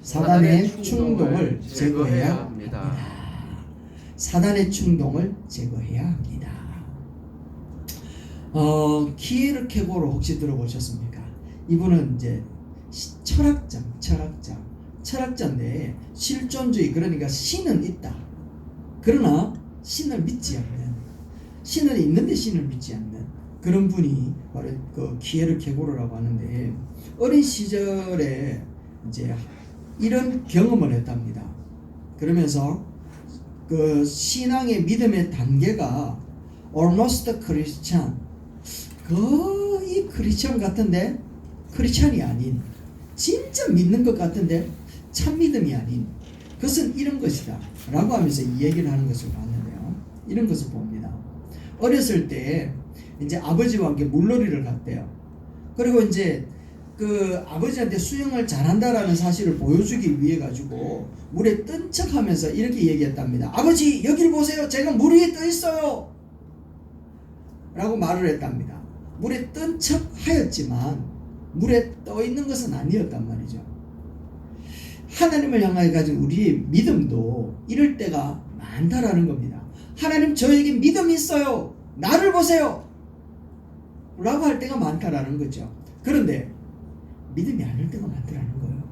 사단의 충동을 제거해야 합니다. 사단의 충동을 제거해야 합니다. 키에르케고르 혹시 들어보셨습니까? 이분은 이제 철학자인데 실존주의, 그러니까 신은 있다. 그러나 신을 믿지 않는, 신은 있는데 신을 믿지 않는 그런 분이 바로 그 키에르케고르라고 하는데, 어린 시절에 이제 이런 경험을 했답니다. 그러면서 그 신앙의 믿음의 단계가 almost Christian, 거의 크리스찬 같은데 크리스찬이 아닌, 진짜 믿는 것 같은데 참 믿음이 아닌, 그것은 이런 것이다 라고 하면서 이 얘기를 하는 것을 봤는데요. 이런 것을 봅니다. 어렸을 때 이제 아버지와 함께 물놀이를 갔대요. 그리고 이제 그 아버지한테 수영을 잘한다라는 사실을 보여주기 위해 가지고 물에 뜬 척하면서 이렇게 얘기했답니다. 아버지, 여길 보세요. 제가 물 위에 떠 있어요 라고 말을 했답니다. 물에 뜬 척 하였지만 물에 떠 있는 것은 아니었단 말이죠. 하나님을 향하여 가진 우리의 믿음도 이럴 때가 많다라는 겁니다. 하나님, 저에게 믿음이 있어요. 나를 보세요 라고 할 때가 많다라는 거죠. 그런데 믿음이 아닐 때가 많더라는 거예요.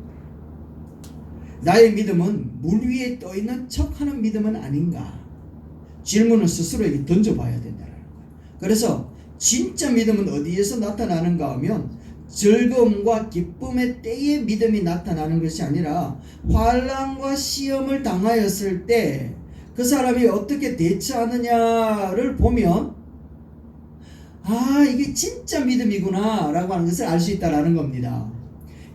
나의 믿음은 물 위에 떠 있는 척하는 믿음은 아닌가? 질문을 스스로에게 던져봐야 된다는 거예요. 그래서 진짜 믿음은 어디에서 나타나는가 하면 즐거움과 기쁨의 때에 믿음이 나타나는 것이 아니라 환난과 시험을 당하였을 때 그 사람이 어떻게 대처하느냐를 보면, 아, 이게 진짜 믿음이구나 라고 하는 것을 알 수 있다는 겁니다.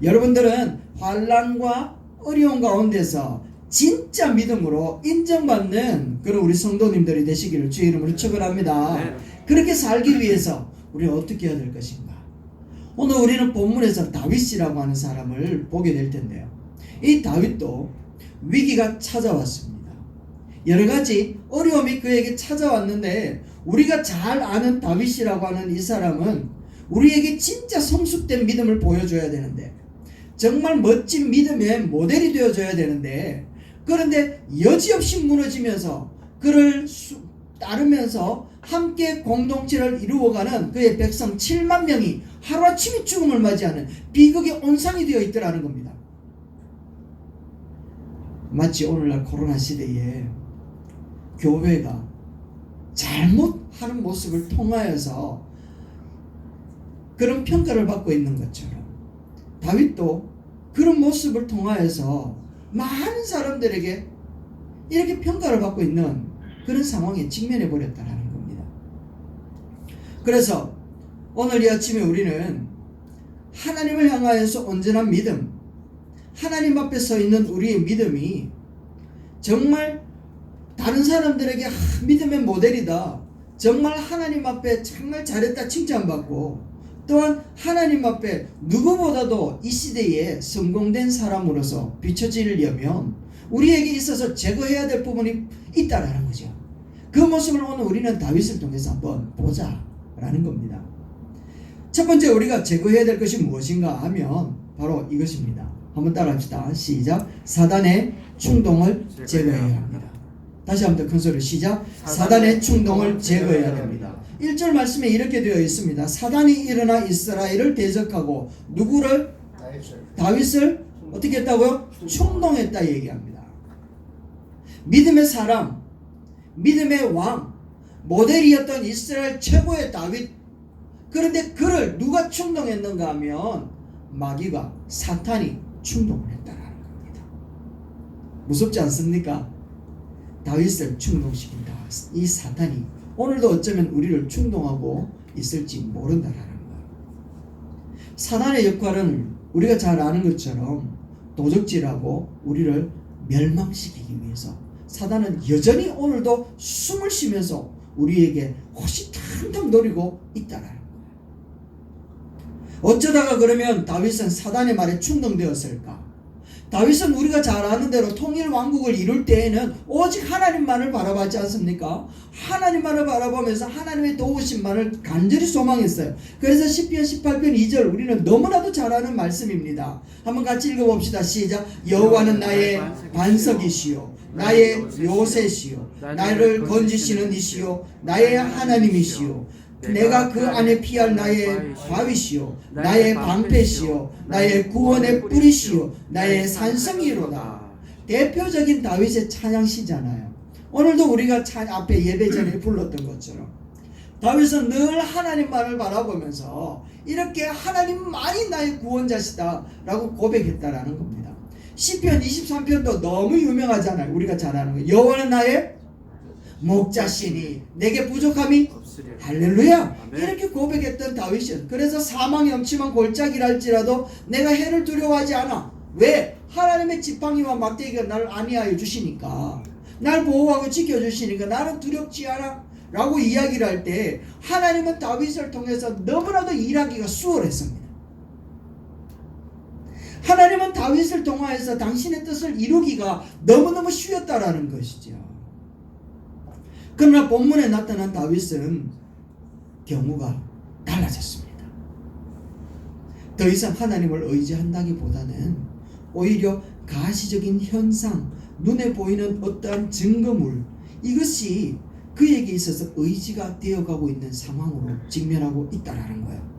여러분들은 환난과 어려운 가운데서 진짜 믿음으로 인정받는 그런 우리 성도님들이 되시기를 주의 이름으로 축원합니다. 그렇게 살기 위해서 우리는 어떻게 해야 될 것인가? 오늘 우리는 본문에서 다윗이라고 하는 사람을 보게 될 텐데요. 이 다윗도 위기가 찾아왔습니다. 여러 가지 어려움이 그에게 찾아왔는데, 우리가 잘 아는 다윗이라고 하는 이 사람은 우리에게 진짜 성숙된 믿음을 보여줘야 되는데, 정말 멋진 믿음의 모델이 되어줘야 되는데, 그런데 여지없이 무너지면서 그를 따르면서 함께 공동체를 이루어가는 그의 백성 7만 명이 하루아침에 죽음을 맞이하는 비극의 온상이 되어 있더라는 겁니다. 마치 오늘날 코로나 시대에 교회가 잘못하는 모습을 통하여서 그런 평가를 받고 있는 것처럼, 다윗도 그런 모습을 통하여서 많은 사람들에게 이렇게 평가를 받고 있는 그런 상황에 직면해 버렸다는 겁니다. 그래서 오늘 이 아침에 우리는 하나님을 향하여서 온전한 믿음, 하나님 앞에 서 있는 우리의 믿음이 정말 다른 사람들에게 믿음의 모델이다, 정말 하나님 앞에 정말 잘했다 칭찬받고, 또한 하나님 앞에 누구보다도 이 시대에 성공된 사람으로서 비춰지려면 우리에게 있어서 제거해야 될 부분이 있다라는 거죠. 그 모습을 오늘 우리는 다윗을 통해서 한번 보자라는 겁니다. 첫 번째 우리가 제거해야 될 것이 무엇인가 하면 바로 이것입니다. 한번 따라합시다. 시작. 사단의 충동을 제거해야 합니다. 다시 한번 더 큰 소리 시작. 사단의 충동을 제거해야 됩니다. 1절 말씀에 이렇게 되어 있습니다. 사단이 일어나 이스라엘을 대적하고 누구를? 다윗을 어떻게 했다고요? 충동했다 얘기합니다. 믿음의 사람, 믿음의 왕, 모델이었던 이스라엘 최고의 다윗, 그런데 그를 누가 충동했는가 하면 마귀가, 사탄이 충동을 했다는 겁니다. 무섭지 않습니까? 다윗을 충동시킨다. 이 사탄이 오늘도 어쩌면 우리를 충동하고 있을지 모른다라는 거예요. 사탄의 역할은 우리가 잘 아는 것처럼 도적질하고 우리를 멸망시키기 위해서, 사탄은 여전히 오늘도 숨을 쉬면서 우리에게 호시탐탐 노리고 있다라는 거예요. 어쩌다가 그러면 다윗은 사단의 말에 충동되었을까? 다윗은 우리가 잘 아는 대로 통일 왕국을 이룰 때에는 오직 하나님만을 바라봤지 않습니까? 하나님만을 바라보면서 하나님의 도우심만을 간절히 소망했어요. 그래서 시편 18편 2절 우리는 너무나도 잘 아는 말씀입니다. 한번 같이 읽어봅시다. 시작. 여호와는 나의 반석이시요 나의 요새시요 나를 건지시는 이시요 나의 하나님이시요 내가 그 안에 피할 나의 바위시요 나의 방패시요 나의 구원의 뿌리시요 나의 산성이로다. 대표적인 다윗의 찬양시잖아요. 오늘도 우리가 앞에 예배 전에 불렀던 것처럼 다윗은 늘 하나님만을 바라보면서 이렇게 하나님만이 나의 구원자시다 라고 고백했다라는 겁니다. 시편 23편도 너무 유명하잖아요. 우리가 잘 아는 거. 여호와는 나의 목자시니 내게 부족함이 할렐루야. 이렇게 고백했던 다윗은 그래서 사망이 엄침한 골짜기랄지라도 내가 해를 두려워하지 않아. 왜? 하나님의 지팡이와 막대기가 나를 안위하여 주시니까, 날 보호하고 지켜주시니까 나는 두렵지 않아 라고 이야기를 할 때 하나님은 다윗을 통해서 너무나도 일하기가 수월했습니다. 하나님은 다윗을 통하여서 당신의 뜻을 이루기가 너무너무 쉬웠다라는 것이죠. 그러나 본문에 나타난 다윗은 경우가 달라졌습니다. 더 이상 하나님을 의지한다기보다는 오히려 가시적인 현상, 눈에 보이는 어떠한 증거물, 이것이 그에게 있어서 의지가 되어가고 있는 상황으로 직면하고 있다라는 거예요.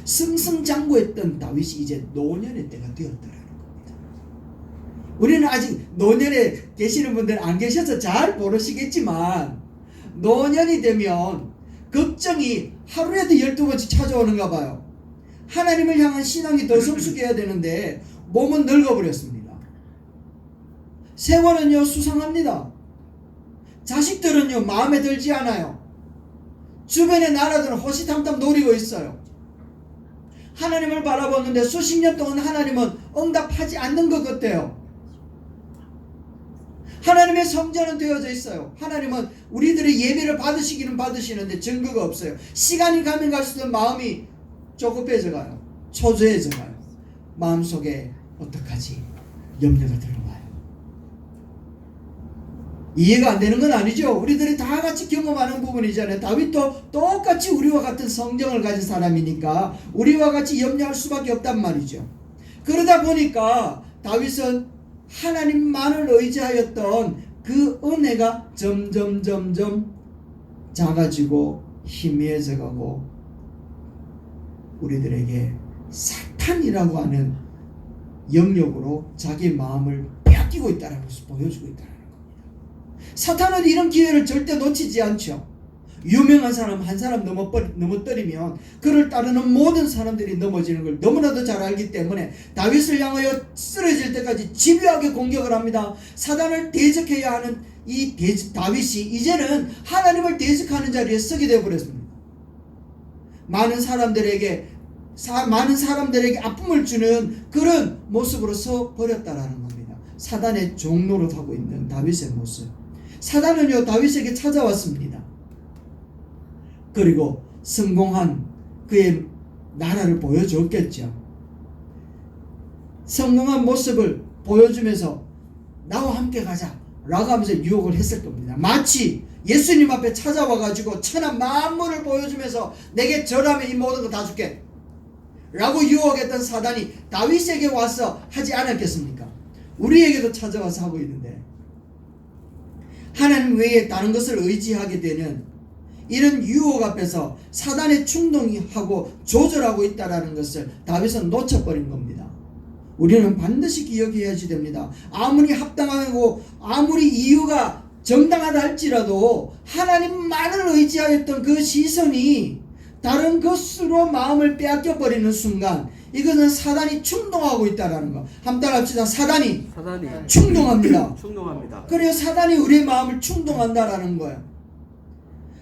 승승장구했던 다윗이 이제 노년의 때가 되었다라는 겁니다. 우리는 아직 노년에 계시는 분들 안 계셔서 잘 모르시겠지만 노년이 되면 걱정이 하루에도 12번씩 찾아오는가 봐요. 하나님을 향한 신앙이 더 성숙해야 되는데 몸은 늙어버렸습니다. 세월은요 수상합니다. 자식들은요 마음에 들지 않아요. 주변의 나라들은 호시탐탐 노리고 있어요. 하나님을 바라보는데 수십 년 동안 하나님은 응답하지 않는 것 같아요. 하나님의 성전은 되어져 있어요. 하나님은 우리들의 예배를 받으시기는 받으시는데 증거가 없어요. 시간이 가면 갈수록 마음이 조급해져 가요. 초조해져 가요. 마음속에 어떡하지? 염려가 들어와요. 이해가 안 되는 건 아니죠. 우리들이 다 같이 경험하는 부분이잖아요. 다윗도 똑같이 우리와 같은 성정을 가진 사람이니까 우리와 같이 염려할 수밖에 없단 말이죠. 그러다 보니까 다윗은 하나님만을 의지하였던 그 은혜가 점점 작아지고 희미해져 가고 우리들에게 사탄이라고 하는 영역으로 자기 마음을 빼앗기고 있다는 것을 보여주고 있다는 겁니다. 사탄은 이런 기회를 절대 놓치지 않죠. 유명한 사람 한 사람 넘어뜨리면 그를 따르는 모든 사람들이 넘어지는 걸 너무나도 잘 알기 때문에 다윗을 향하여 쓰러질 때까지 집요하게 공격을 합니다. 사단을 대적해야 하는 이 다윗이 이제는 하나님을 대적하는 자리에 서게 되어버렸습니다. 많은 사람들에게 아픔을 주는 그런 모습으로 서 버렸다라는 겁니다. 사단의 종노릇하고 있는 다윗의 모습. 사단은요 다윗에게 찾아왔습니다. 그리고 성공한 그의 나라를 보여줬겠죠. 성공한 모습을 보여주면서 나와 함께 가자 라고 하면서 유혹을 했을 겁니다. 마치 예수님 앞에 찾아와 가지고 천한 만물을 보여주면서 내게 절하면 이 모든 거 다 줄게 라고 유혹했던 사단이 다윗에게 와서 하지 않았겠습니까? 우리에게도 찾아와서 하고 있는데 하나님 외에 다른 것을 의지하게 되는 이런 유혹 앞에서 사단의 충동이 하고 조절하고 있다는 것을 다윗은 놓쳐버린 겁니다. 우리는 반드시 기억해야지 됩니다. 아무리 합당하고 아무리 이유가 정당하다 할지라도 하나님만을 의지하였던 그 시선이 다른 것으로 마음을 빼앗겨버리는 순간 이것은 사단이 충동하고 있다는 거. 한번 합시다. 사단이 충동합니다. 그래요. 사단이 우리의 마음을 충동한다라는 거예요.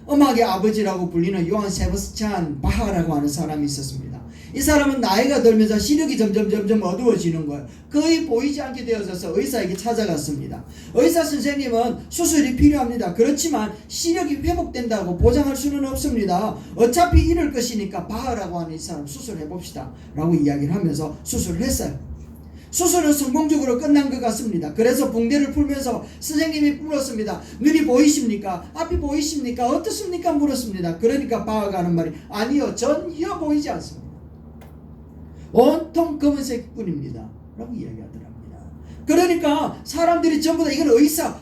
음악의 아버지라고 불리는 요한 세바스찬 바하라고 하는 사람이 있었습니다. 이 사람은 나이가 들면서 시력이 점점 어두워지는 거예요. 거의 보이지 않게 되어져서 의사에게 찾아갔습니다. 의사 선생님은 수술이 필요합니다. 그렇지만 시력이 회복된다고 보장할 수는 없습니다. 어차피 이럴 것이니까 바하라고 하는 이 사람 수술해 봅시다 라고 이야기를 하면서 수술을 했어요. 수술은 성공적으로 끝난 것 같습니다. 그래서 붕대를 풀면서 선생님이 물었습니다. 눈이 보이십니까? 앞이 보이십니까? 어떻습니까? 물었습니다. 그러니까 바아가 하는 말이 아니요, 전혀 보이지 않습니다. 온통 검은색 뿐입니다 라고 이야기하더랍니다. 그러니까 사람들이 전부 다 이건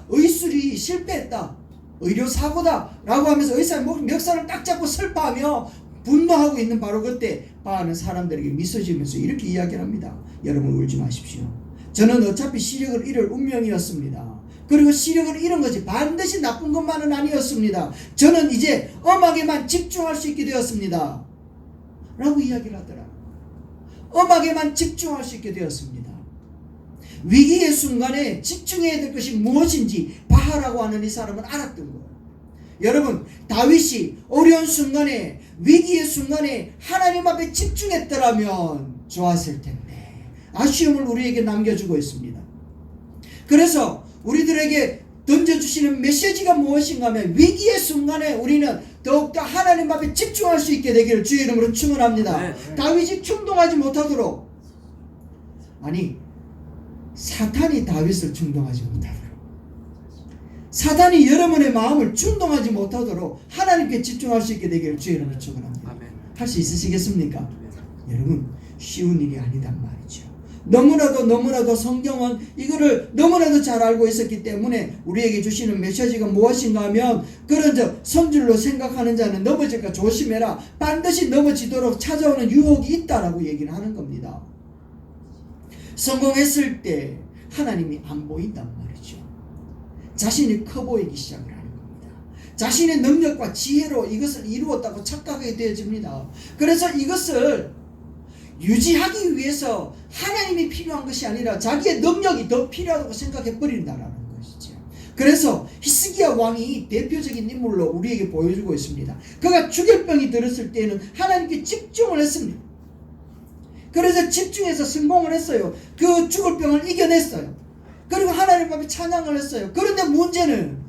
의술이 실패했다, 의료사고다 라고 하면서 의사의 멱살을 딱 잡고 슬퍼하며 분노하고 있는 바로 그때 바아는 사람들에게 미소 지으면서 이렇게 이야기를 합니다. 여러분, 울지 마십시오. 저는 어차피 시력을 잃을 운명이었습니다. 그리고 시력을 잃은 것이 반드시 나쁜 것만은 아니었습니다. 저는 이제 음악에만 집중할 수 있게 되었습니다 라고 이야기를 하더라. 음악에만 집중할 수 있게 되었습니다. 위기의 순간에 집중해야 될 것이 무엇인지 바하라고 하는 이 사람은 알았던 거예요. 여러분, 다윗이 어려운 순간에, 위기의 순간에 하나님 앞에 집중했더라면 좋았을 텐데 아쉬움을 우리에게 남겨주고 있습니다. 그래서 우리들에게 던져주시는 메시지가 무엇인가 하면 위기의 순간에 우리는 더욱더 하나님 앞에 집중할 수 있게 되기를 주의 이름으로 축원합니다. 다윗이 충동하지 못하도록, 아니 사탄이 다윗을 충동하지 못하도록, 사탄이 여러분의 마음을 충동하지 못하도록 하나님께 집중할 수 있게 되기를 주의 이름으로 축원합니다. 할 수 있으시겠습니까? 여러분, 쉬운 일이 아니단 말이죠. 너무나도 성경은 이거를 너무나도 잘 알고 있었기 때문에 우리에게 주시는 메시지가 무엇인가 하면, 그런 선줄로 생각하는 자는 넘어질까 조심해라, 반드시 넘어지도록 찾아오는 유혹이 있다라고 얘기를 하는 겁니다. 성공했을 때 하나님이 안 보인단 말이죠. 자신이 커 보이기 시작을 하는 겁니다. 자신의 능력과 지혜로 이것을 이루었다고 착각하게 되어집니다. 그래서 이것을 유지하기 위해서 하나님이 필요한 것이 아니라 자기의 능력이 더 필요하다고 생각해 버린다라는 것이죠. 그래서 히스기야 왕이 대표적인 인물로 우리에게 보여주고 있습니다. 그가 주결병이 들었을 때는 하나님께 집중을 했습니다. 그래서 집중해서 성공을 했어요. 그 죽을 병을 이겨냈어요. 그리고 하나님 앞에 찬양을 했어요. 그런데 문제는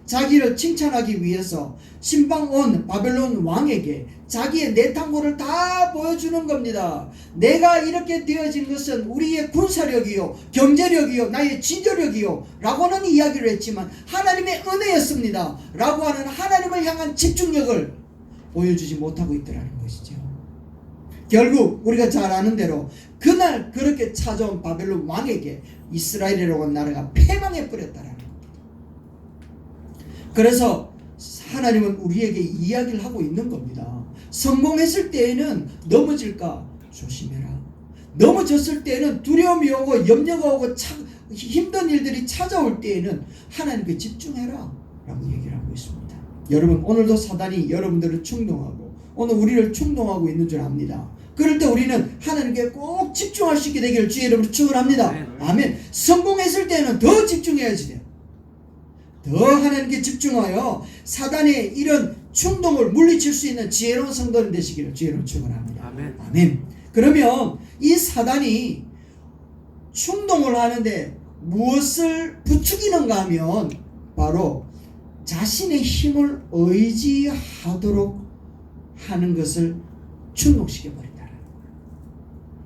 자기를 칭찬하기 위해서 신방 온 바벨론 왕에게 자기의 내탕고를 다 보여주는 겁니다. 내가 이렇게 되어진 것은 우리의 군사력이요, 경제력이요, 나의 지도력이요 라고는 이야기를 했지만 하나님의 은혜였습니다 라고 하는 하나님을 향한 집중력을 보여주지 못하고 있더라는 것이죠. 결국 우리가 잘 아는 대로 그날 그렇게 찾아온 바벨론 왕에게 이스라엘이라고 하는 나라가 패망해 버렸다라는 겁니다. 그래서 하나님은 우리에게 이야기를 하고 있는 겁니다. 성공했을 때에는 넘어질까 조심해라. 넘어졌을 때에는 두려움이 오고 염려가 오고 힘든 일들이 찾아올 때에는 하나님께 집중해라 라고 얘기를 하고 있습니다. 여러분, 오늘도 사단이 여러분들을 충동하고 오늘 우리를 충동하고 있는 줄 압니다. 그럴 때 우리는 하나님께 꼭 집중할 수 있게 되기를 주의 이름으로 축원합니다. 아멘. 성공했을 때는 더 집중해야지 돼요. 더 하나님께 집중하여 사단의 이런 충동을 물리칠 수 있는 지혜로운 성도님 되시기를 주의 이름으로 축원합니다. 아멘. 그러면 이 사단이 충동을 하는데 무엇을 부추기는가 하면 바로 자신의 힘을 의지하도록 하는 것을 충동시켜버린다.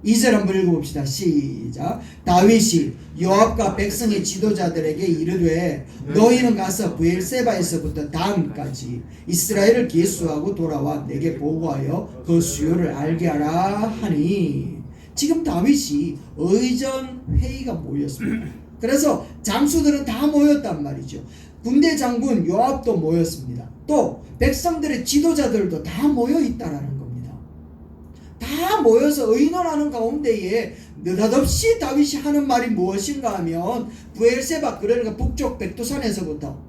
2절 한번 읽어봅시다. 시작. 다윗이 요압과 백성의 지도자들에게 이르되 너희는 가서 브엘세바에서부터 단까지 이스라엘을 계수하고 돌아와 내게 보고하여 그 수요를 알게 하라 하니, 지금 다윗이 의전 회의가 모였습니다. 그래서 장수들은 다 모였단 말이죠. 군대 장군 요압도 모였습니다. 또 백성들의 지도자들도 다 모여 있다라는 겁니다. 다 모여서 의논하는 가운데에 느닷없이 다윗이 하는 말이 무엇인가 하면 브엘세바, 그러니까 북쪽 백두산에서부터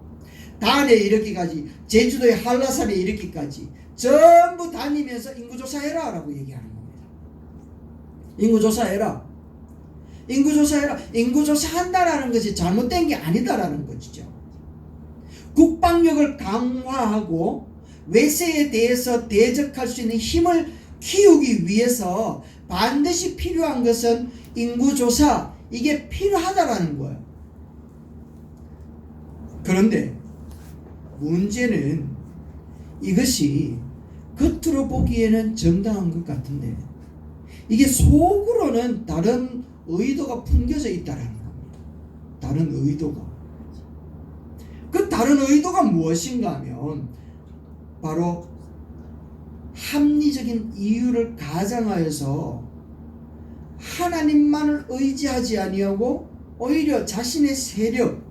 단에 이르기까지, 제주도의 한라산에 이르기까지 전부 다니면서 인구조사해라 라고 얘기하는 겁니다. 인구조사해라. 인구조사한다라는 것이 잘못된 게 아니다라는 것이죠. 국방력을 강화하고 외세에 대해서 대적할 수 있는 힘을 키우기 위해서 반드시 필요한 것은 인구조사, 이게 필요하다라는 거예요. 그런데 문제는 이것이 겉으로 보기에는 정당한 것 같은데 이게 속으로는 다른 의도가 품겨져 있다라는 겁니다. 다른 의도가. 그 다른 의도가 무엇인가 하면 바로 합리적인 이유를 가장하여서 하나님만을 의지하지 아니하고 오히려 자신의 세력,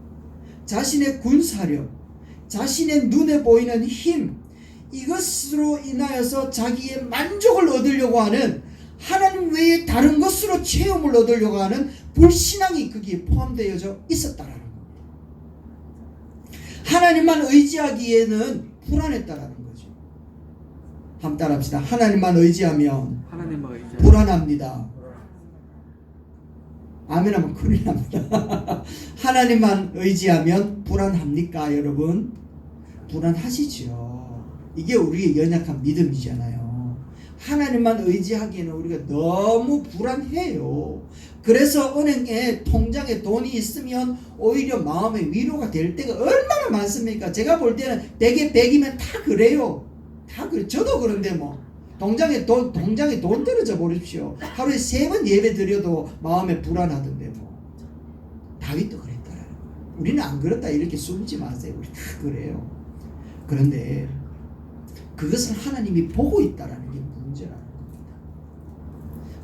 자신의 군사력, 자신의 눈에 보이는 힘, 이것으로 인하여서 자기의 만족을 얻으려고 하는, 하나님 외에 다른 것으로 체험을 얻으려고 하는 불신앙이 거기에 포함되어져 있었다라는 겁니다. 하나님만 의지하기에는 불안했다라는 거죠. 한번 따라합시다. 하나님만 의지하면 불안합니다. 아멘 하면 큰일 납니다. 하나님만 의지하면 불안합니까, 여러분? 불안하시죠. 이게 우리의 연약한 믿음이잖아요. 하나님만 의지하기에는 우리가 너무 불안해요. 그래서 은행에 통장에 돈이 있으면 오히려 마음의 위로가 될 때가 얼마나 많습니까? 제가 볼 때는 100에 100이면 다 그래요. 다 그래. 저도 그런데 뭐 통장에 돈 떨어져 버립시오. 하루에 3번 예배 드려도 마음에 불안하던데 뭐. 다윗도 그랬더라. 우리는 안 그렇다 이렇게 숨지 마세요. 우리 다 그래요. 그런데 그것을 하나님이 보고 있다라는 게 문제라는 겁니다.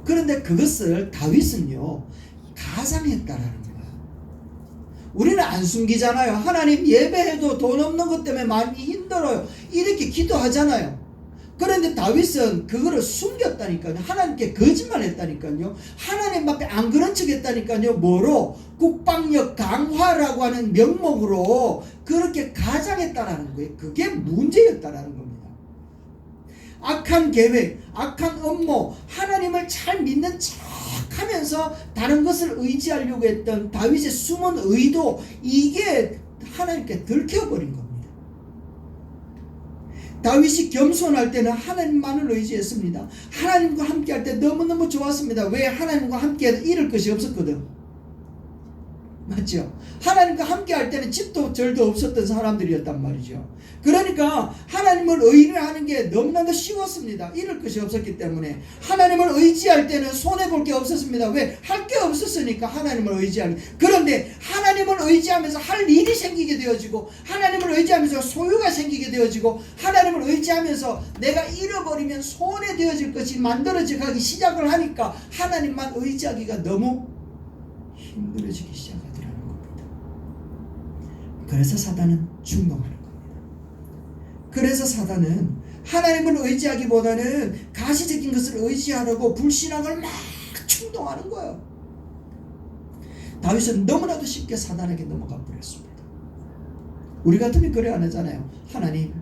그런데 그것을 다윗은요 가장했다라는 거예요. 우리는 안 숨기잖아요. 하나님 예배해도 돈 없는 것 때문에 많이 힘들어요. 이렇게 기도하잖아요. 그런데 다윗은 그거를 숨겼다니까요. 하나님께 거짓말했다니까요. 하나님 앞에 안 그런 척 했다니까요. 뭐로? 국방력 강화라고 하는 명목으로 그렇게 가장했다라는 거예요. 그게 문제였다라는 겁니다. 악한 계획, 악한 업무, 하나님을 잘 믿는 척 하면서 다른 것을 의지하려고 했던 다윗의 숨은 의도, 이게 하나님께 들켜버린 겁니다. 다윗이 겸손할 때는 하나님만을 의지했습니다. 하나님과 함께 할 때 너무너무 좋았습니다. 왜? 하나님과 함께 해도 잃을 것이 없었거든. 맞죠? 하나님과 함께 할 때는 집도 절도 없었던 사람들이었단 말이죠. 그러니까 하나님을 의뢰하는 게 너무나도 쉬웠습니다. 잃을 것이 없었기 때문에. 하나님을 의지할 때는 손해볼 게 없었습니다. 왜? 할 게 없었으니까 하나님을 의지하는. 그런데 하나님을 의지하면서 할 일이 생기게 되어지고, 하나님을 의지하면서 소유가 생기게 되어지고, 하나님을 의지하면서 내가 잃어버리면 손해되어질 것이 만들어져 가기 시작을 하니까 하나님만 의지하기가 너무 힘들어지기 시작하더라는 겁니다. 그래서 사단은 충동하는 겁니다. 그래서 사단은 하나님을 의지하기보다는 가시적인 것을 의지하려고 불신앙을 막 충동하는 거예요. 다윗은 너무나도 쉽게 사단에게 넘어가 버렸습니다. 우리 같으면 그래 안 하잖아요. 하나님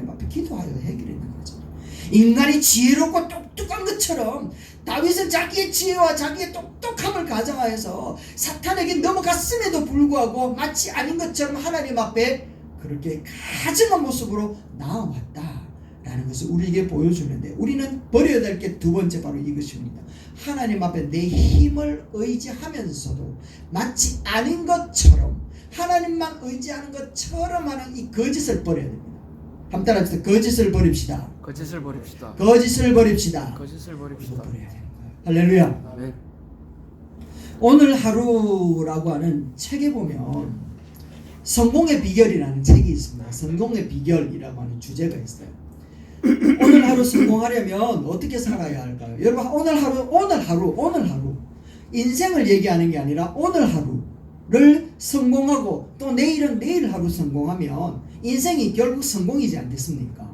앞에 기도하여 해결했는 거잖아요. 인간이 지혜롭고 똑똑한 것처럼 다윗은 자기의 지혜와 자기의 똑똑함을 가정하여서 사탄에게 넘어갔음에도 불구하고 마치 아닌 것처럼 하나님 앞에 그렇게 가증한 모습으로 나아왔다라는 것을 우리에게 보여주는데, 우리는 버려야 될 게 두 번째 바로 이것입니다. 하나님 앞에 내 힘을 의지하면서도 마치 아닌 것처럼 하나님만 의지하는 것처럼 하는 이 거짓을 버려야 됩니다. 한번 따라합시다. 거짓을 버립시다. 거짓을 버립시다. 거짓을 버립시다. 거짓을 버립시다. 버려야 되는 거예요. 할렐루야. 네. 오늘 하루라고 하는 책에 보면 성공의 비결이라는 책이 있습니다. 성공의 비결이라고 하는 주제가 있어요. 오늘 하루 성공하려면 어떻게 살아야 할까요? 여러분, 오늘 하루 인생을 얘기하는 게 아니라 오늘 하루를 성공하고 또 내일은 내일 하루 성공하면 인생이 결국 성공이지 않겠습니까?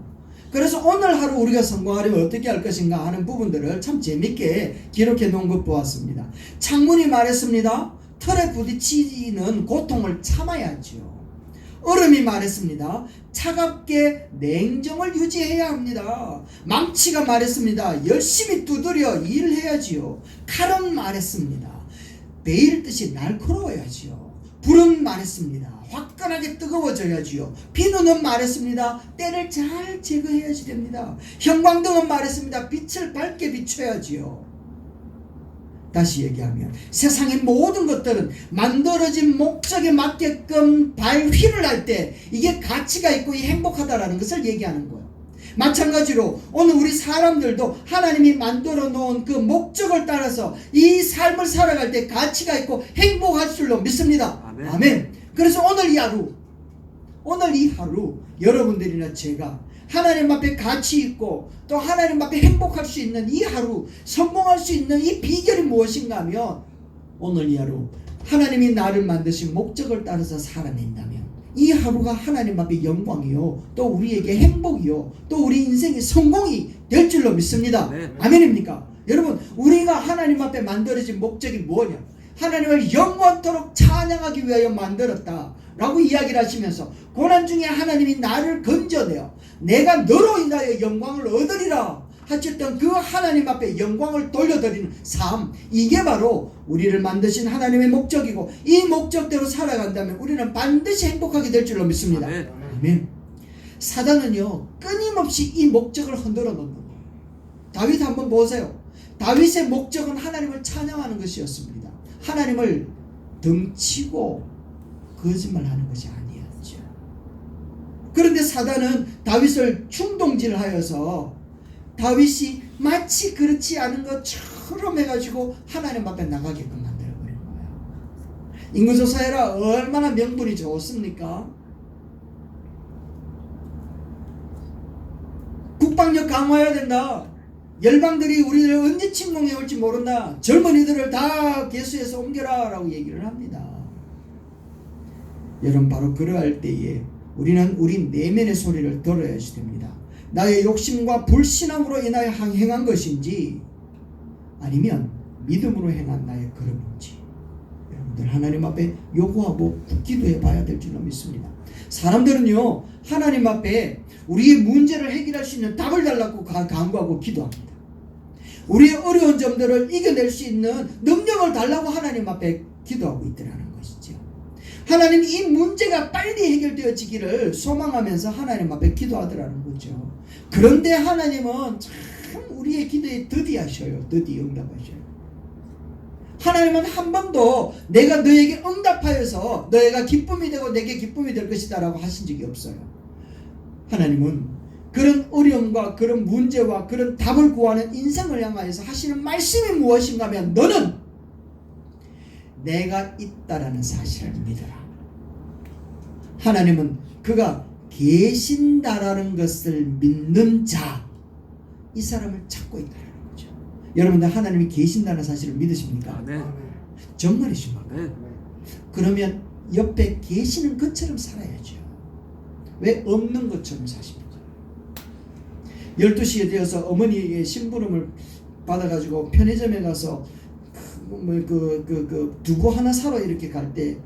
그래서 오늘 하루 우리가 성공하려면 어떻게 할 것인가 하는 부분들을 참 재밌게 기록해 놓은 것 보았습니다. 창문이 말했습니다. 털에 부딪히는 고통을 참아야죠. 얼음이 말했습니다. 차갑게 냉정을 유지해야 합니다. 망치가 말했습니다. 열심히 두드려 일해야지요. 칼은 말했습니다. 베일 듯이 날카로워야지요. 불은 말했습니다. 화끈하게 뜨거워져야지요. 비누는 말했습니다. 때를 잘 제거해야지 됩니다. 형광등은 말했습니다. 빛을 밝게 비춰야지요. 다시 얘기하면 세상의 모든 것들은 만들어진 목적에 맞게끔 발휘를 할 때 이게 가치가 있고 행복하다라는 것을 얘기하는 거예요. 마찬가지로 오늘 우리 사람들도 하나님이 만들어 놓은 그 목적을 따라서 이 삶을 살아갈 때 가치가 있고 행복할 줄로 믿습니다. 아멘. 아멘. 그래서 오늘 이 하루 여러분들이나 제가 하나님 앞에 가치 있고 또 하나님 앞에 행복할 수 있는 이 하루, 성공할 수 있는 이 비결이 무엇인가 하면 오늘 이 하루 하나님이 나를 만드신 목적을 따라서 살아낸다면 이 하루가 하나님 앞에 영광이요 또 우리에게 행복이요 또 우리 인생의 성공이 될 줄로 믿습니다. 네. 아멘입니까? 여러분, 우리가 하나님 앞에 만들어진 목적이 뭐냐? 하나님을 영원토록 찬양하기 위하여 만들었다 라고 이야기를 하시면서 고난 중에 하나님이 나를 건져내어 내가 너로 인하여 영광을 얻으리라 하셨던 그 하나님 앞에 영광을 돌려드리는 삶, 이게 바로 우리를 만드신 하나님의 목적이고 이 목적대로 살아간다면 우리는 반드시 행복하게 될 줄로 믿습니다. 아멘. 아멘. 사단은요 끊임없이 이 목적을 흔들어 놓는 거예요. 다윗 한번 보세요. 다윗의 목적은 하나님을 찬양하는 것이었습니다. 하나님을 등치고 거짓말하는 것이 아니었죠. 그런데 사단은 다윗을 충동질하여서 다윗이 마치 그렇지 않은 것처럼 해가지고 하나님 앞에 나가게끔 만들어버린 거예요. 인구조사해라 얼마나 명분이 좋습니까? 국방력 강화해야 된다. 열방들이 우리를 언제 침공해 올지 모른다. 젊은이들을 다 계수해서 옮겨라 라고 얘기를 합니다. 여러분, 바로 그러할 때에 우리는 우리 내면의 소리를 들어야지 됩니다. 나의 욕심과 불신앙으로 인하여 행한 것인지 아니면 믿음으로 행한 나의 걸음인지 여러분들 하나님 앞에 요구하고 기도해 봐야 될 줄로 믿습니다. 사람들은요 하나님 앞에 우리의 문제를 해결할 수 있는 답을 달라고 간구하고 기도합니다. 우리의 어려운 점들을 이겨낼 수 있는 능력을 달라고 하나님 앞에 기도하고 있더라는 것이죠. 하나님 이 문제가 빨리 해결되어지기를 소망하면서 하나님 앞에 기도하더라는 거죠. 그런데 하나님은 참 우리의 기도에 더디하셔요. 더디 응답하셔요. 하나님은 한 번도 내가 너에게 응답하여서 너희가 기쁨이 되고 내게 기쁨이 될 것이다 라고 하신 적이 없어요. 하나님은 그런 어려움과 그런 문제와 그런 답을 구하는 인생을 향하여서 하시는 말씀이 무엇인가 하면 너는 내가 있다라는 사실을 믿어라. 하나님은 그가 계신다라는 것을 믿는 자, 이 사람을 찾고 있다라는 거죠. 여러분들 하나님이 계신다는 사실을 믿으십니까? 네. 정말이십니까? 네. 그러면 옆에 계시는 것처럼 살아야죠. 왜 없는 것처럼 사십니까? 12시에 되어서 어머니의 심부름을 받아가지고 편의점에 가서 두고 하나 사러 이렇게 갈 때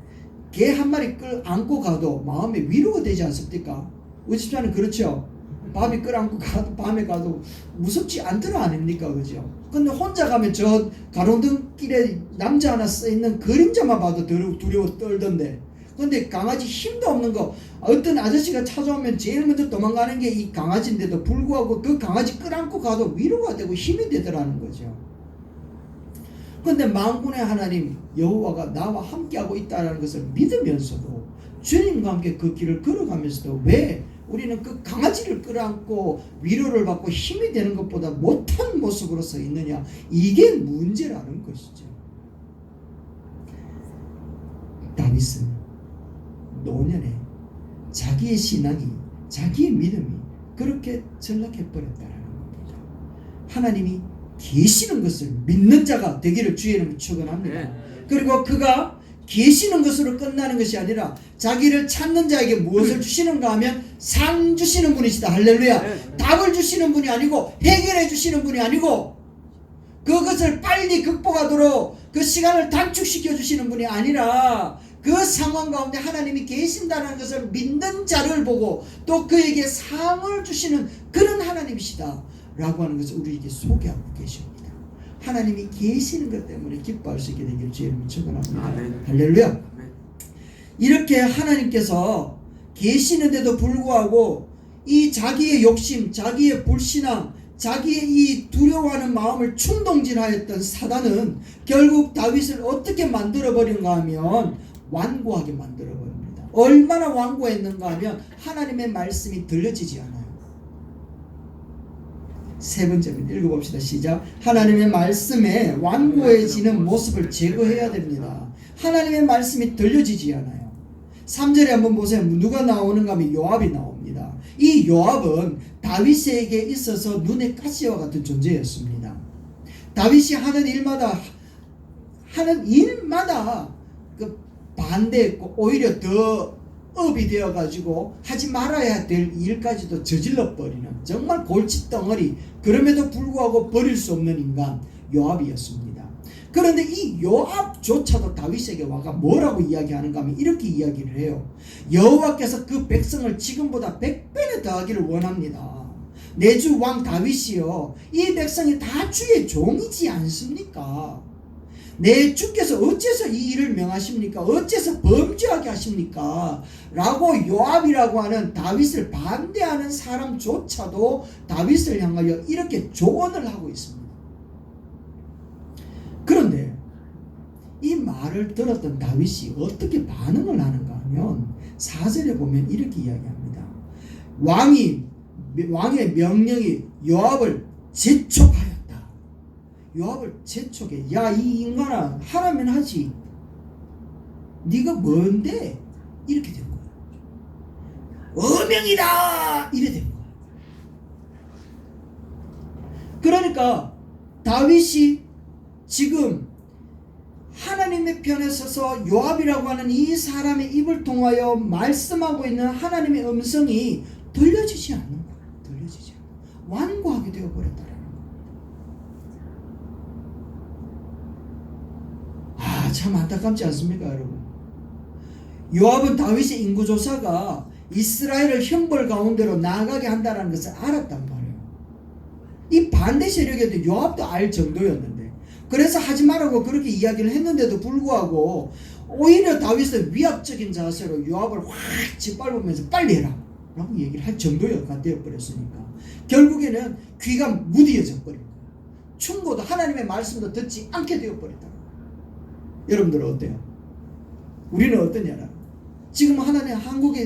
개 한 마리 끌안고 가도 마음에 위로가 되지 않습니까? 우리 집사는 그렇죠. 밤에 끌안고 가도 밤에 가도 무섭지 않더라 아닙니까? 그죠? 근데 혼자 가면 저 가로등길에 남자 하나 써있는 그림자만 봐도 두려워 떨던데, 근데 강아지 힘도 없는 거 어떤 아저씨가 찾아오면 제일 먼저 도망가는 게 이 강아지인데도 불구하고 그 강아지 끌안고 가도 위로가 되고 힘이 되더라는 거죠. 그런데 만군의 하나님 여호와가 나와 함께하고 있다는 것을 믿으면서도 주님과 함께 그 길을 걸어가면서도 왜 우리는 그 강아지를 끌어안고 위로를 받고 힘이 되는 것보다 못한 모습으로 서 있느냐, 이게 문제라는 것이죠. 다윗은 노년에 자기의 신앙이, 자기의 믿음이 그렇게 전락해버렸다는 겁니다. 하나님이 계시는 것을 믿는 자가 되기를 주의 이름으로 축원합니다. 네. 그리고 그가 계시는 것으로 끝나는 것이 아니라 자기를 찾는 자에게 무엇을 주시는가 하면 상 주시는 분이시다. 할렐루야. 네. 답을 주시는 분이 아니고 해결해 주시는 분이 아니고 그것을 빨리 극복하도록 그 시간을 단축시켜 주시는 분이 아니라 그 상황 가운데 하나님이 계신다는 것을 믿는 자를 보고 또 그에게 상을 주시는 그런 하나님이시다 라고 하는 것을 우리에게 소개하고 계십니다. 하나님이 계시는 것 때문에 기뻐할 수 있게 되기를 주의 이름으로 축원합니다. 할렐루야. 아멘. 이렇게 하나님께서 계시는데도 불구하고 이 자기의 욕심, 자기의 불신앙, 자기의 이 두려워하는 마음을 충동질하였던 사단은 결국 다윗을 어떻게 만들어버린가 하면 완고하게 만들어버립니다. 얼마나 완고했는가 하면 하나님의 말씀이 들려지지 않아요. 세 번째입니다. 읽어봅시다. 시작. 하나님의 말씀에 완고해지는 모습을 제거해야 됩니다. 하나님의 말씀이 들려지지 않아요. 3절에 한번 보세요. 누가 나오는가 하면 요압이 나옵니다. 이 요압은 다윗에게 있어서 눈의 가시와 같은 존재였습니다. 다윗이 하는 일마다 그 반대했고 오히려 더 업이 되어가지고 하지 말아야 될 일까지도 저질러 버리는 정말 골칫덩어리, 그럼에도 불구하고 버릴 수 없는 인간 요압이었습니다. 그런데 이 요압조차도 다윗에게 와가 뭐라고 이야기하는가 하면 이렇게 이야기를 해요. 여호와께서 그 백성을 지금보다 100배나 더하기를 원합니다. 내 주 왕 다윗이요, 이 백성이 다 주의 종이지 않습니까? 내 주께서 어째서 이 일을 명하십니까? 어째서 범죄하게 하십니까? 라고 요압이라고 하는 다윗을 반대하는 사람조차도 다윗을 향하여 이렇게 조언을 하고 있습니다. 그런데 이 말을 들었던 다윗이 어떻게 반응을 하는가 하면 4절에 보면 이렇게 이야기합니다. 왕의 명령이 요압을 재촉하였다. 요압을 재촉해. 야, 이 인간아, 하라면 하지. 네가 뭔데? 이렇게 된 거야. 어명이다! 이래 된 거야. 그러니까 다윗이 지금 하나님의 편에 서서 요압이라고 하는 이 사람의 입을 통하여 말씀하고 있는 하나님의 음성이 들려지지 않는 거야. 들려지지 않는 거야. 완고하게 되어버렸다. 참 안타깝지 않습니까, 여러분? 요압은 다윗의 인구조사가 이스라엘을 형벌 가운데로 나아가게 한다는 것을 알았단 말이에요. 이 반대 세력에도 요압도 알 정도였는데, 그래서 하지 말라고 그렇게 이야기를 했는데도 불구하고 오히려 다윗은 위압적인 자세로 요압을 확 짓밟으면서 빨리 해라 라고 얘기를 할 정도가 되어버렸으니까 결국에는 귀가 무디어져 버린 거예요. 충고도 하나님의 말씀도 듣지 않게 되어버렸다. 여러분들은 어때요? 우리는 어떠냐? 지금 하나님 한국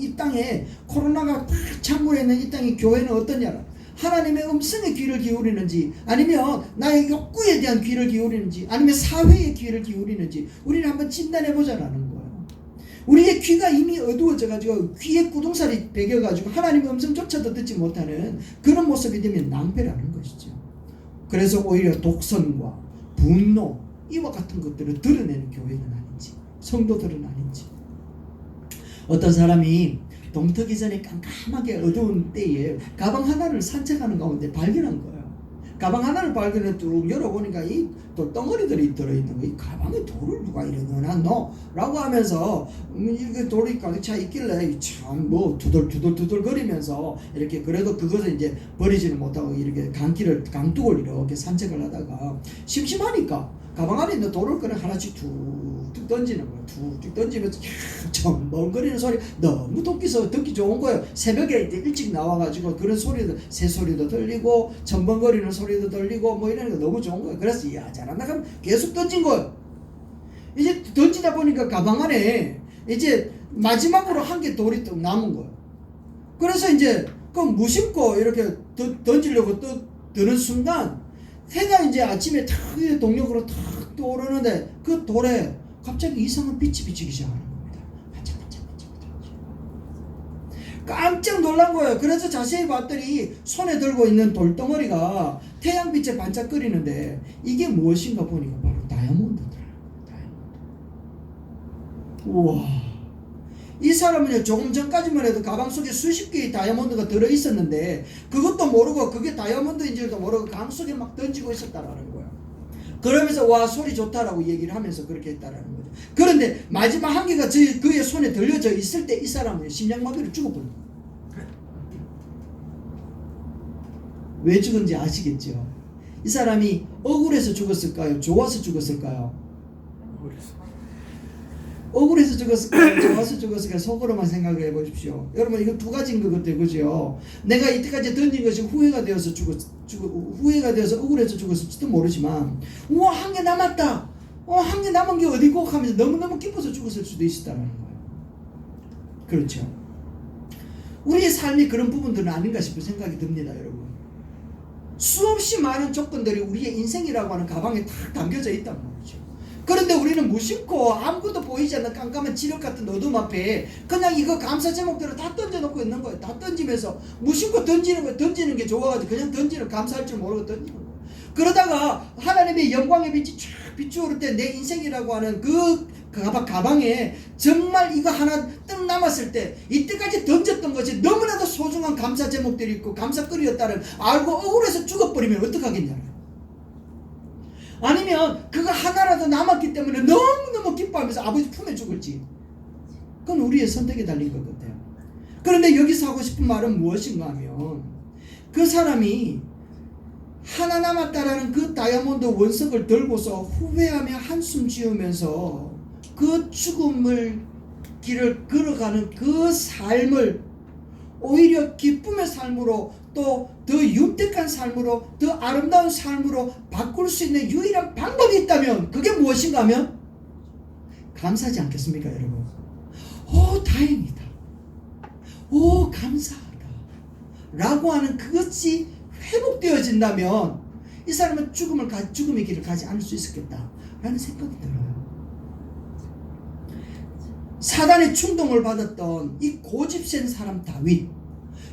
이 땅에 코로나가 팍 창궐해 있는 이 땅의 교회는 어떠냐? 하나님의 음성에 귀를 기울이는지, 아니면 나의 욕구에 대한 귀를 기울이는지, 아니면 사회의 귀를 기울이는지 우리는 한번 진단해 보자라는 거예요. 우리의 귀가 이미 어두워져 가지고 귀에 구동살이 베겨 가지고 하나님의 음성조차도 듣지 못하는 그런 모습이 되면 낭패라는 것이죠. 그래서 오히려 독선과 분노 이와 같은 것들을 드러내는 교회는 아닌지, 성도들은 아닌지. 어떤 사람이 동트기 전에 깜깜하게 어두운 때에 가방 하나를 산책하는 가운데 발견한 거예요. 가방 하나를 발견해 쭉 열어보니까 이 돌덩어리들이 들어있는 거예요. 이 가방에 돌을 누가 이래 넣어놨노? 라고 하면서 이렇게 돌이 가득 차 있길래 참 뭐 두들두들 거리면서 이렇게, 그래도 그것을 이제 버리지는 못하고 이렇게 강둑을 이렇게 산책을 하다가 심심하니까 가방 안에 있는 돌을 그냥 하나씩 툭툭 던지는 거예요. 툭툭 던지면서 멍거리는 소리 너무 듣기 좋은 거예요. 새벽에 이제 일찍 나와가지고 그런 소리도, 새소리도 들리고 첨벙거리는 소리도 들리고 뭐 이런 거 너무 좋은 거예요. 그래서 야, 잘한다 하면 계속 던진 거예요. 이제 던지다 보니까 가방 안에 이제 마지막으로 한 개 돌이 또 남은 거예요. 그래서 이제 그 무심코 이렇게 던지려고 드는 순간 해가 이제 아침에 탁 동력으로 탁 떠오르는데 그 돌에 갑자기 이상한 빛이 비치기 시작하는 겁니다. 반짝반짝. 깜짝 놀란 거예요. 그래서 자세히 봤더니 손에 들고 있는 돌덩어리가 태양빛에 반짝거리는데 이게 무엇인가 보니까 바로 다이아몬드더라고요. 우와. 이 사람은 조금 전까지만 해도 가방 속에 수십 개의 다이아몬드가 들어있었는데 그것도 모르고 그게 다이아몬드인 줄도 모르고 강 속에 막 던지고 있었다라는 거예요. 그러면서 와, 소리 좋다라고 얘기를 하면서 그렇게 했다라는 거죠. 그런데 마지막 한 개가 그의 손에 들려져 있을 때 이 사람은 심장마비로 죽어버린 거예요. 왜 죽은지 아시겠죠? 이 사람이 억울해서 죽었을까요? 좋아서 죽었을까요? 억울해서 죽었을까요? 좋아서 죽었을까요? 속으로만 생각을 해보십시오. 여러분, 이거 두 가지인 것 같아요. 그죠? 내가 이때까지 던진 것이 후회가 되어서 후회가 되어서 억울해서 죽었을지도 모르지만, 우와, 한 개 남았다! 한 개 남은 게 어디고? 하면서 너무너무 기뻐서 죽었을 수도 있었다는 거예요. 그렇죠? 우리의 삶이 그런 부분들은 아닌가 싶은 생각이 듭니다, 여러분. 수없이 많은 조건들이 우리의 인생이라고 하는 가방에 다 담겨져 있단 말이죠. 그런데 우리는 무심코 아무것도 보이지 않는 깜깜한 지력 같은 어둠 앞에 그냥 이거 감사 제목대로 다 던져놓고 있는 거예요. 다 던지면서 무심코 던지는 거예요. 던지는 게 좋아가지고 그냥 던지는, 감사할 줄 모르고 던지는 거예요. 그러다가 하나님의 영광의 빛이 쫙 비추어올 때 내 인생이라고 하는 그 가방에 정말 이거 하나 뜩 남았을 때, 이때까지 던졌던 것이 너무나도 소중한 감사 제목들이 있고 감사거리였다는 알고 억울해서 죽어버리면 어떡하겠냐고요. 아니면 그거 하나라도 남았기 때문에 너무너무 기뻐하면서 아버지 품에 죽을지, 그건 우리의 선택에 달린 것 같아요. 그런데 여기서 하고 싶은 말은 무엇인가 하면, 그 사람이 하나 남았다라는 그 다이아몬드 원석을 들고서 후회하며 한숨 지으면서 그 죽음을 길을 걸어가는 그 삶을 오히려 기쁨의 삶으로, 또 더 윤택한 삶으로, 더 아름다운 삶으로 바꿀 수 있는 유일한 방법이 있다면 그게 무엇인가 하면 감사하지 않겠습니까, 여러분? 오, 다행이다, 오, 감사하다 라고 하는 그것이 회복되어진다면 이 사람은 죽음의 길을 가지 않을 수 있었겠다 라는 생각이 들어요. 사단의 충동을 받았던 이 고집센 사람 다윗,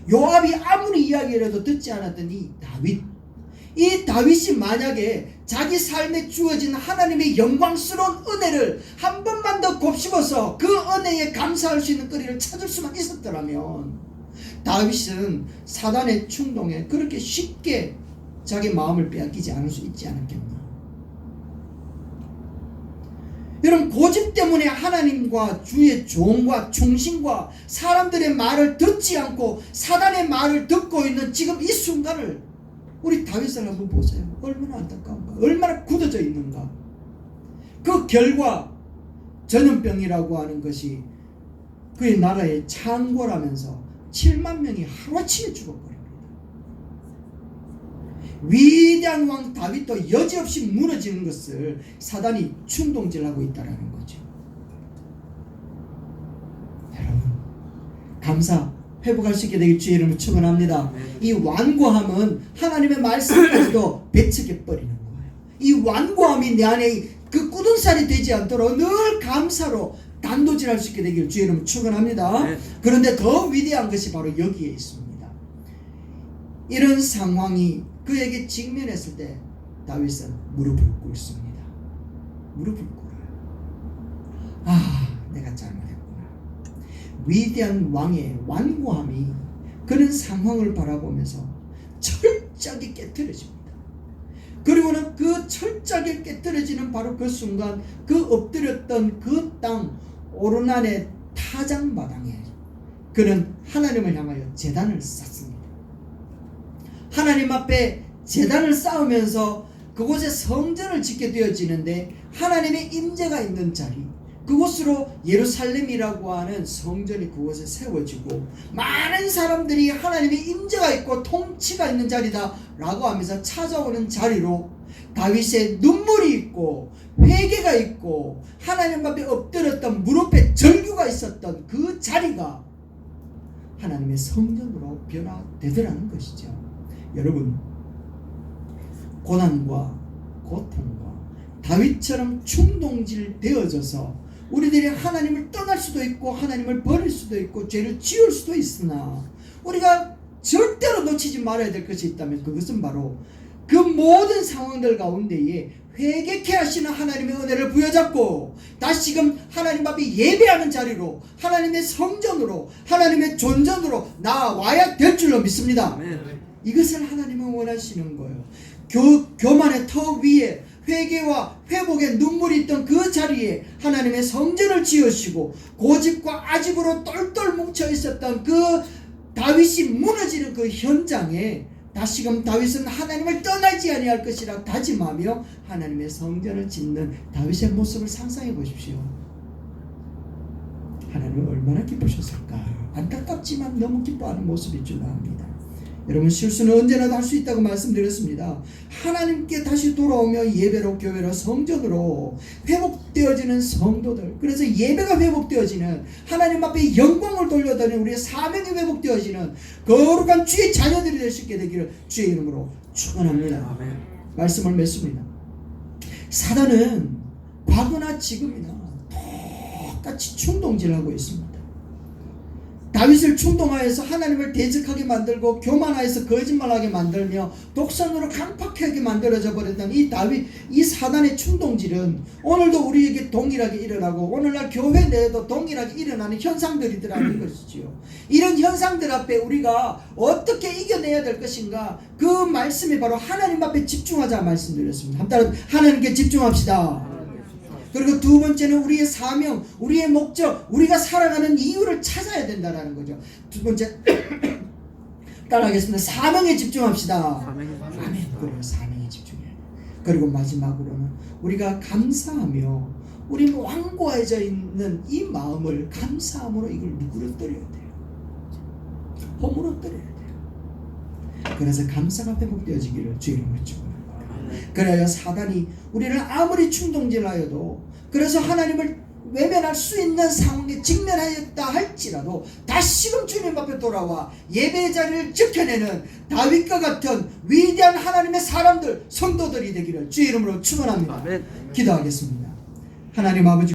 요압이 아무리 이야기를 해도 듣지 않았던 이 다윗이 만약에 자기 삶에 주어진 하나님의 영광스러운 은혜를 한 번만 더 곱씹어서 그 은혜에 감사할 수 있는 거리를 찾을 수만 있었더라면 다윗은 사단의 충동에 그렇게 쉽게 자기 마음을 빼앗기지 않을 수 있지 않았겠나. 여러분, 고집 때문에 하나님과 주의 종과 충신과 사람들의 말을 듣지 않고 사단의 말을 듣고 있는 지금 이 순간을 우리 다윗을 한번 보세요. 얼마나 안타까운가, 얼마나 굳어져 있는가. 그 결과 전염병이라고 하는 것이 그의 나라에 창궐하면서 7만 명이 하루아침에 죽어버립니다. 위대한 왕 다윗도 여지없이 무너지는 것을 사단이 충동질하고 있다는 거죠. 여러분, 감사 회복할 수 있게 되길 주의 이름으로 축원합니다. 이 완고함은 하나님의 말씀까지도 배척해 버리는 거예요. 이 완고함이 내 안에 그 굳은 살이 되지 않도록 늘 감사로 단도질할 수 있게 되길 주의 이름으로 축원합니다. 그런데 더 위대한 것이 바로 여기에 있습니다. 이런 상황이 그에게 직면했을 때 다윗은 무릎을 꿇습니다. 무릎을 꿇어요. 아, 내가 잘못했구나. 위대한 왕의 완고함이 그런 상황을 바라보면서 철저하게 깨트려집니다. 그리고는 그 철저하게 깨트려지는 바로 그 순간, 그 엎드렸던 그 땅 오르난의 타작마당에 그는 하나님을 향하여 제단을 쌓습니다. 하나님 앞에 제단을 쌓으면서 그곳에 성전을 짓게 되어지는데, 하나님의 임재가 있는 자리, 그곳으로 예루살렘이라고 하는 성전이 그곳에 세워지고 많은 사람들이 하나님의 임재가 있고 통치가 있는 자리다 라고 하면서 찾아오는 자리로 다윗의 눈물이 있고 회개가 있고 하나님 앞에 엎드렸던 무릎에 절규가 있었던 그 자리가 하나님의 성전으로 변화되더라는 것이죠. 여러분, 고난과 고통과 다윗처럼 충동질 되어져서 우리들이 하나님을 떠날 수도 있고 하나님을 버릴 수도 있고 죄를 지을 수도 있으나, 우리가 절대로 놓치지 말아야 될 것이 있다면 그것은 바로 그 모든 상황들 가운데에 회개케 하시는 하나님의 은혜를 부여잡고 다시금 하나님 앞에 예배하는 자리로, 하나님의 성전으로, 하나님의 존전으로 나와야 될 줄로 믿습니다. 이것을 하나님은 원하시는 거예요. 교만의 터 위에 회개와 회복의 눈물이 있던 그 자리에 하나님의 성전을 지으시고 고집과 아집으로 똘똘 뭉쳐 있었던 그 다윗이 무너지는 그 현장에 다시금 다윗은 하나님을 떠나지 아니할 것이라 다짐하며 하나님의 성전을 짓는 다윗의 모습을 상상해 보십시오. 하나님은 얼마나 기쁘셨을까. 안타깝지만 너무 기뻐하는 모습일 줄 압니다. 여러분, 실수는 언제나 할 수 있다고 말씀드렸습니다. 하나님께 다시 돌아오며 예배로, 교회로, 성전으로 회복되어지는 성도들, 그래서 예배가 회복되어지는, 하나님 앞에 영광을 돌려드리는 우리의 사명이 회복되어지는 거룩한 주의 자녀들이 될 수 있게 되기를 주의 이름으로 축원합니다. 아멘. 말씀을 맺습니다. 사단은 과거나 지금이나 똑같이 충동질하고 있습니다. 다윗을 충동하여서 하나님을 대적하게 만들고 교만하여서 거짓말하게 만들며 독선으로 강팍하게 만들어져 버렸던 이 다윗, 이 사단의 충동질은 오늘도 우리에게 동일하게 일어나고 오늘날 교회 내에도 동일하게 일어나는 현상들이더라는 것이지요. 이런 현상들 앞에 우리가 어떻게 이겨내야 될 것인가, 그 말씀이 바로 하나님 앞에 집중하자 말씀드렸습니다. 한따라 하나님께 집중합시다. 그리고 두 번째는 우리의 사명, 우리의 목적, 우리가 살아가는 이유를 찾아야 된다는 거죠. 두 번째 따라하겠습니다. 사명에 집중합시다. 아멘. 그리고 사명에 집중해야 돼요. 그리고 마지막으로는 우리가 감사하며 우리 완고해져 있는 이 마음을 감사함으로 이걸 누그러뜨려야 돼요. 허물어뜨려야 돼요. 그래서 감사가 회복되어지기를 주의 이름으로 축원합니다. 그래야 사단이 우리를 아무리 충동질하여도, 그래서 하나님을 외면할 수 있는 상황에 직면하였다 할지라도 다시금 주님 앞에 돌아와 예배 자리를 지켜내는 다윗과 같은 위대한 하나님의 사람들, 성도들이 되기를 주의 이름으로 축원합니다. 기도하겠습니다. 하나님 아버지,